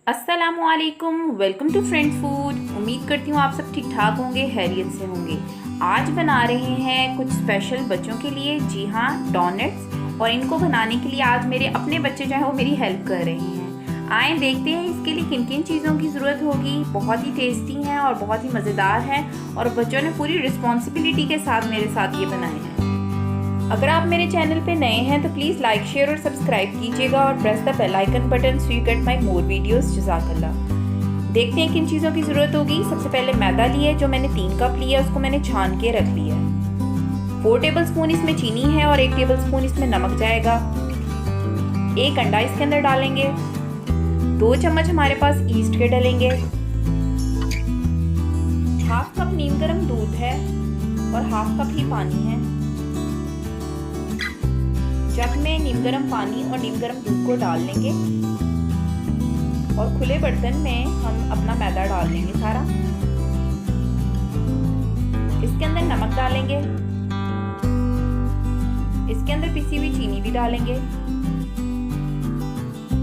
अस्सलामुअलैकुम, welcome to friend food. उम्मीद करती हूँ आप सब ठीक ठाक होंगे, खैरियत से होंगे। आज बना रहे हैं कुछ स्पेशल बच्चों के लिए, जी हाँ, डोनट्स। और इनको बनाने के लिए आज मेरे अपने बच्चे जो हैं वो मेरी हेल्प कर रहे हैं। आए देखते हैं इसके लिए किन किन चीज़ों की ज़रूरत होगी। बहुत ही टेस्टी हैं और बहुत ही मज़ेदार हैं और बच्चों ने पूरी रिस्पॉन्सिबिलिटी के साथ मेरे साथ ये बनाए हैं। अगर आप मेरे चैनल पे नए हैं तो प्लीज़ लाइक, शेयर और सब्सक्राइब कीजिएगा और press the bell icon button so you get my more videos. जज़ाकल्लाह। देखते हैं किन चीज़ों की ज़रूरत होगी। सबसे पहले मैदा लिया है, जो मैंने 3 कप लिया, उसको मैंने छान के रख लिया है। 4 टेबलस्पून इसमें चीनी है और 1 टेबलस्पून इसमें नमक जाएगा। 1 अंडा इसके अंदर डालेंगे। 2 चम्मच हमारे पास ईस्ट के डलेंगे। हाफ कप नीम गर्म दूध है और हाफ कप ही पानी है। जग में नीम गर्म पानी और नीम गर्म दूध को डाल लेंगे और खुले बर्तन में हम अपना मैदा डाल लेंगे सारा। इसके अंदर नमक डालेंगे। इसके अंदर पिसी हुई चीनी भी डालेंगे।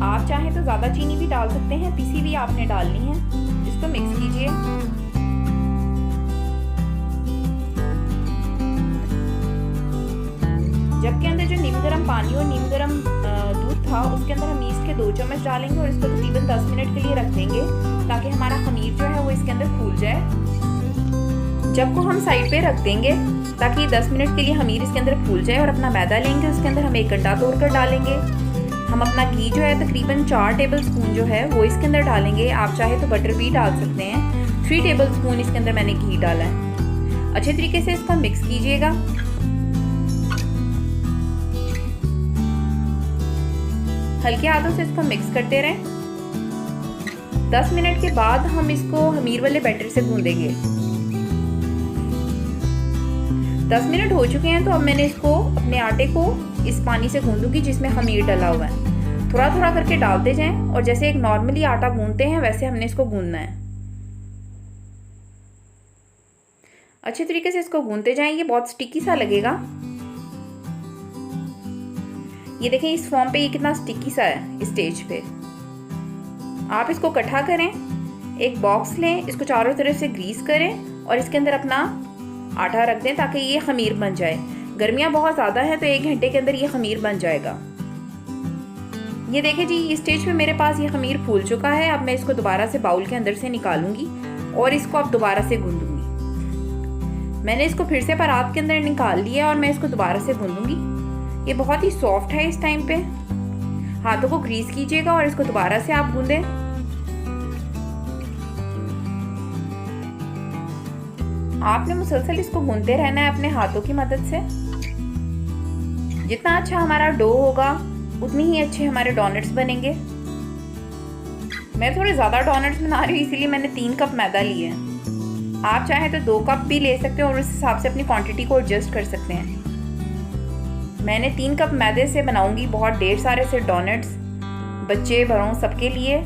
आप चाहें तो ज्यादा चीनी भी डाल सकते हैं, पिसी हुई आपने डालनी है। इसको मिक्स कीजिए। जग के अंदर जो नीम गर्म पानी और नीम गर्म दूध था, उसके अंदर हम ईस्ट के 2 चम्मच डालेंगे और इसको तकरीबन 10 मिनट के लिए रख देंगे ताकि हमारा खमीर जो है वो इसके अंदर फूल जाए। जग को हम साइड पे रख देंगे ताकि 10 मिनट के लिए खमीर इसके अंदर फूल जाए और अपना मैदा लेंगे। उसके अंदर हम 1 अंडा तोड़कर डालेंगे। हम अपना घी जो है तकरीबन 4 टेबल स्पून जो है वो इसके अंदर डालेंगे। आप चाहे तो बटर भी डाल सकते हैं। 3 टेबल स्पून इसके अंदर मैंने घी डाला है। अच्छे तरीके से इसको मिक्स कीजिएगा। हल्के हाथों से इसको मिक्स करते रहें। 10 मिनट के बाद हम इसको खमीर वाले बैटर से गूंदेंगे। 10 मिनट हो चुके हैं तो अब मैंने इसको अपने आटे को इस पानी से गूंदूंगी जिसमें खमीर डला हुआ है। थोड़ा थोड़ा करके डालते जाएं और जैसे एक नॉर्मली आटा गूंदते हैं वैसे हमने इसको गूंदना है। अच्छे तरीके से इसको गूंदते जाएं। ये बहुत स्टिकी सा लगेगा। ये देखें इस फॉर्म पे ये कितना स्टिकी सा है इस स्टेज पे। आप इसको इकट्ठा करें, एक बॉक्स लें, इसको चारों तरफ से ग्रीस करें और इसके अंदर अपना आटा रख दें ताकि ये खमीर बन जाए। गर्मियाँ बहुत ज़्यादा है तो 1 घंटे के अंदर ये खमीर बन जाएगा। ये देखें जी, इस स्टेज पे मेरे पास ये खमीर फूल चुका है। अब मैं इसको दोबारा से बाउल के अंदर से निकालूंगी और इसको अब दोबारा से गूंदूंगी। मैंने इसको फिर से परात के अंदर निकाल लिया और मैं इसको दोबारा से गूंदूंगी। ये बहुत ही सॉफ्ट है। इस टाइम पे हाथों को ग्रीस कीजिएगा और इसको दोबारा से आप गूंदें। आपने मुसलसल इसको गूंदते रहना है अपने हाथों की मदद से। जितना अच्छा हमारा डो होगा उतनी ही अच्छे हमारे डोनट्स बनेंगे। मैं थोड़े ज़्यादा डोनट्स बना रही हूँ इसीलिए मैंने 3 कप मैदा लिए हैं। आप चाहें तो 2 कप भी ले सकते हैं और उस हिसाब से अपनी क्वांटिटी को एडजस्ट कर सकते हैं। मैंने 3 कप मैदे से बनाऊंगी बहुत ढेर सारे से डोनट्स, बच्चे बड़ों सबके लिए,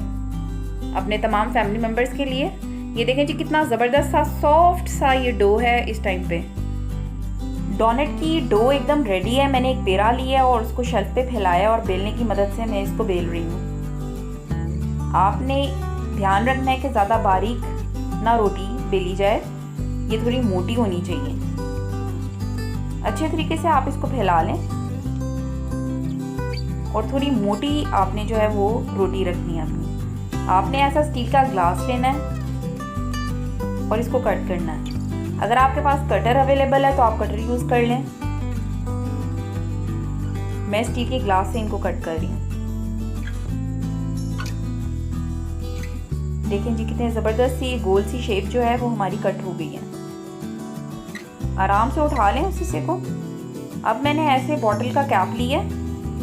अपने तमाम फैमिली मेम्बर्स के लिए। ये देखें जी कितना ज़बरदस्त सा सॉफ्ट सा ये डो है। इस टाइम पे डोनट की डो एकदम रेडी है। मैंने एक पेड़ा लिया और उसको शेल्फ पे फैलाया और बेलने की मदद से मैं इसको बेल रही हूँ। आपने ध्यान रखना है कि ज़्यादा बारीक ना रोटी बेली जाए, ये थोड़ी मोटी होनी चाहिए। अच्छे तरीके से आप इसको फैला लें और थोड़ी मोटी आपने जो है वो रोटी रखनी है अपनी। आपने ऐसा स्टील का ग्लास लेना है और इसको कट करना है। अगर आपके पास कटर अवेलेबल है तो आप कटर यूज कर लें। मैं स्टील के ग्लास से इनको कट कर रही हूँ। देखें जी कितने ज़बरदस्त सी गोल सी शेप जो है वो हमारी कट हो गई है। आराम से उठा लें उस हिस्से को। अब मैंने ऐसे बॉटल का कैप लिया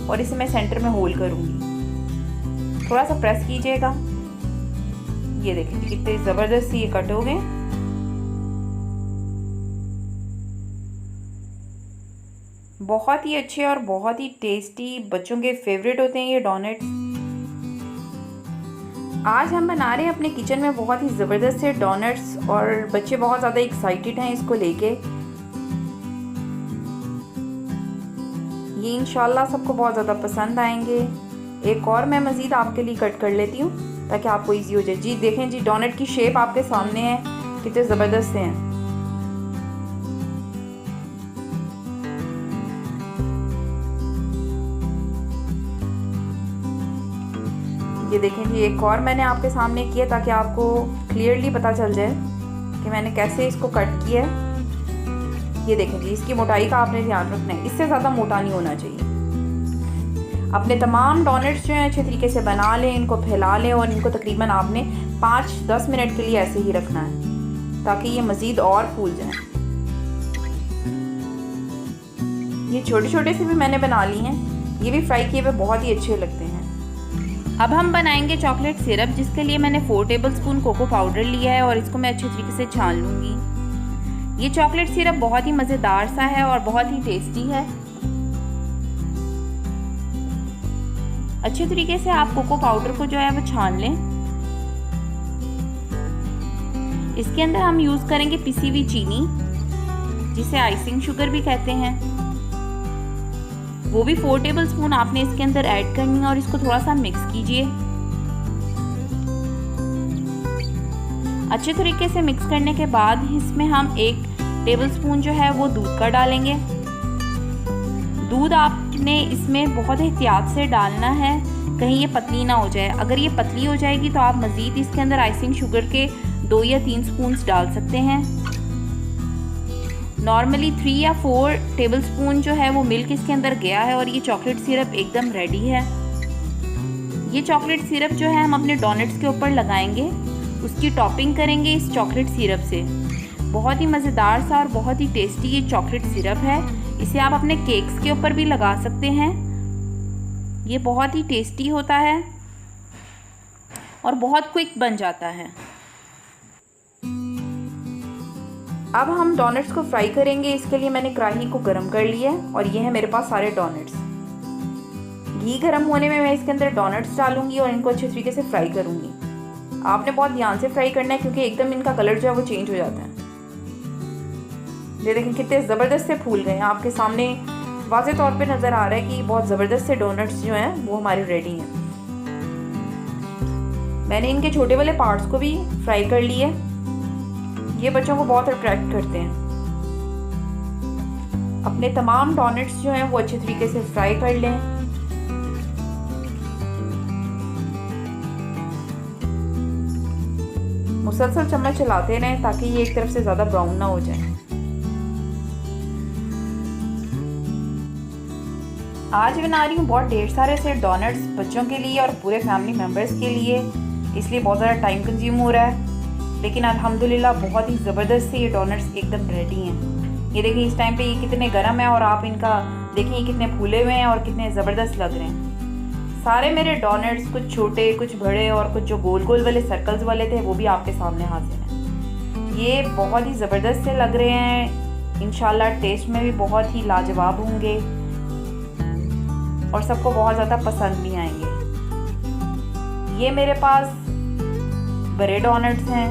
और इसे मैं सेंटर में होल करूंगी। थोड़ा सा प्रेस कीजिएगा। ये देखें कितने ज़बरदस्त सी ये कट हो गए। बहुत ही अच्छे और बहुत ही टेस्टी, बच्चों के फेवरेट होते हैं ये डोनट्स। आज हम बना रहे हैं अपने किचन में बहुत ही ज़बरदस्त से डोनट्स और बच्चे बहुत ज़्यादा एक्साइटेड हैं इसको लेके। ये इंशाल्लाह सबको बहुत ज़्यादा पसंद आएंगे। एक और मैं मज़ीद आपके लिए कट कर लेती हूँ। ताकि आपको ईजी हो जाए। जी देखें जी, डोनट की शेप आपके सामने है, कितने ज़बरदस्त से हैं। ये देखें जी, एक और मैंने आपके सामने किया ताकि आपको क्लियरली पता चल जाए कि मैंने कैसे इसको कट किया है। ये देखें जी, इसकी मोटाई का आपने ध्यान रखना है, इससे ज़्यादा मोटा नहीं होना चाहिए। अपने तमाम डोनट्स जो हैं अच्छे तरीके से बना लें, इनको फैला लें और इनको तकरीबन आपने 5-10 मिनट के लिए ऐसे ही रखना है ताकि ये मज़ीद और फूल जाएं। ये छोटे छोटे से भी मैंने बना ली हैं, ये भी फ्राई किए हुए बहुत ही अच्छे लगते हैं। अब हम बनाएंगे चॉकलेट सिरप, जिसके लिए मैंने 4 टेबलस्पून कोको पाउडर लिया है और इसको मैं अच्छे तरीके से छान लूँगी। ये चॉकलेट सिरप बहुत ही मज़ेदार सा है और बहुत ही टेस्टी है। अच्छे तरीके से आप कोको पाउडर को जो है वो छान लें। इसके अंदर हम यूज़ करेंगे पिसी हुई चीनी, जिसे आइसिंग शुगर भी कहते हैं। वो भी 4 टेबलस्पून आपने इसके अंदर ऐड करनी है और इसको थोड़ा सा मिक्स कीजिए। अच्छे तरीके से मिक्स करने के बाद इसमें हम 1 टेबलस्पून जो है वो दूध का डालेंगे। दूध आपने इसमें बहुत एहतियात से डालना है, कहीं ये पतली ना हो जाए। अगर ये पतली हो जाएगी तो आप मज़ीद इसके अंदर आइसिंग शुगर के 2 या 3 स्पून डाल सकते हैं। नॉर्मली 3 या 4 टेबलस्पून जो है वो मिल्क इसके अंदर गया है और ये चॉकलेट सिरप एकदम रेडी है। ये चॉकलेट सिरप जो है हम अपने डोनट्स के ऊपर लगाएंगे, उसकी टॉपिंग करेंगे इस चॉकलेट सिरप से। बहुत ही मज़ेदार सा और बहुत ही टेस्टी ये चॉकलेट सिरप है। इसे आप अपने केक्स के ऊपर भी लगा सकते हैं। ये बहुत ही टेस्टी होता है और बहुत क्विक बन जाता है। अब हम डोनट्स को फ्राई करेंगे। इसके लिए मैंने कढ़ाई को गर्म कर लिया है और ये है मेरे पास सारे डोनट्स। घी गर्म होने में मैं इसके अंदर डोनट्स डालूंगी और इनको अच्छे तरीके से फ्राई करूंगी। आपने बहुत ध्यान से फ्राई करना है क्योंकि एकदम इनका कलर जो है वो चेंज हो जाता है। ये देखें कितने ज़बरदस्त से फूल गए हैं, आपके सामने वाज़ेह तौर पे नज़र आ रहा है कि बहुत ज़बरदस्त से डोनट्स जो हैं वो हमारे रेडी हैं। मैंने इनके छोटे वाले पार्ट्स को भी फ्राई कर लिए। ये बच्चों को बहुत अट्रैक्ट करते हैं। अपने तमाम डोनट्स जो हैं वो अच्छे तरीके से फ्राई कर लें। मुसलसल चम्मच चलाते रहें ताकि ये एक तरफ से ज़्यादा ब्राउन ना हो जाए। आज बना रही हूँ बहुत ढेर सारे से डोनट्स बच्चों के लिए और पूरे फैमिली मेम्बर्स के लिए, इसलिए बहुत ज़्यादा टाइम कंज्यूम हो रहा है, लेकिन अल्हम्दुलिल्लाह बहुत ही ज़बरदस्त से ये डोनट्स एकदम रेडी हैं। ये देखिए इस टाइम पे ये कितने गर्म हैं और आप इनका देखिए ये कितने फूले हुए हैं और कितने ज़बरदस्त लग रहे हैं। सारे मेरे डोनट्स कुछ छोटे कुछ बड़े और कुछ जो गोल गोल वाले सर्कल्स वाले थे वो भी आपके सामने हाजिर हैं। ये बहुत ही ज़बरदस्त से लग रहे हैं। इंशाल्लाह टेस्ट में भी बहुत ही लाजवाब होंगे और सबको बहुत ज़्यादा पसंद भी आएंगे। ये मेरे पास बड़े डोनट्स हैं।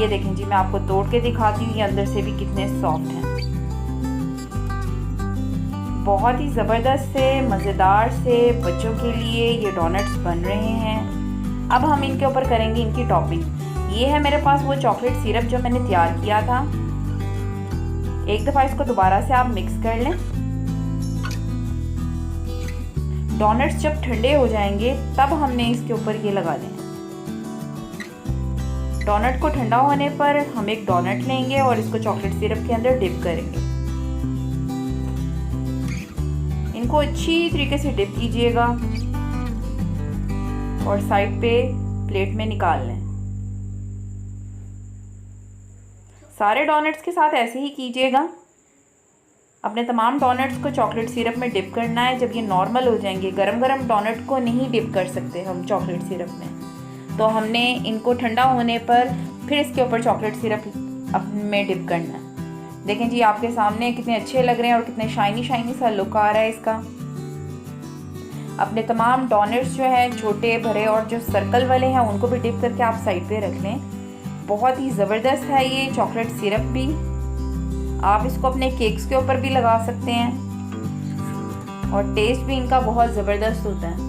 ये देखें जी, मैं आपको तोड़ के दिखाती हूँ, ये अंदर से भी कितने सॉफ्ट हैं। बहुत ही ज़बरदस्त से मज़ेदार से बच्चों के लिए ये डोनट्स बन रहे हैं। अब हम इनके ऊपर करेंगे इनकी टॉपिंग। ये है मेरे पास वो चॉकलेट सिरप जो मैंने तैयार किया था। एक दफ़ा इसको दोबारा से आप मिक्स कर लें। डोनट्स जब ठंडे हो जाएंगे तब हमने इसके ऊपर ये लगा लें। डोनट को ठंडा होने पर हम एक डोनट लेंगे और इसको चॉकलेट सिरप के अंदर डिप करेंगे। इनको अच्छी तरीके से डिप कीजिएगा और साइड पे प्लेट में निकाल लें। सारे डोनट्स के साथ ऐसे ही कीजिएगा। अपने तमाम डोनट्स को चॉकलेट सिरप में डिप करना है। जब ये नॉर्मल हो जाएंगे, गरम गरम डोनट को नहीं डिप कर सकते हम चॉकलेट सिरप में, तो हमने इनको ठंडा होने पर फिर इसके ऊपर चॉकलेट सिरप में डिप करना है। देखें जी, आपके सामने कितने अच्छे लग रहे हैं और कितने शाइनी शाइनी सा लुक आ रहा है इसका। अपने तमाम डोनट्स जो हैं छोटे बड़े और जो सर्कल वाले हैं उनको भी डिप करके आप साइड पे रख लें। बहुत ही ज़बरदस्त है ये चॉकलेट सिरप भी। आप इसको अपने केक्स के ऊपर भी लगा सकते हैं और टेस्ट भी इनका बहुत ज़बरदस्त होता है।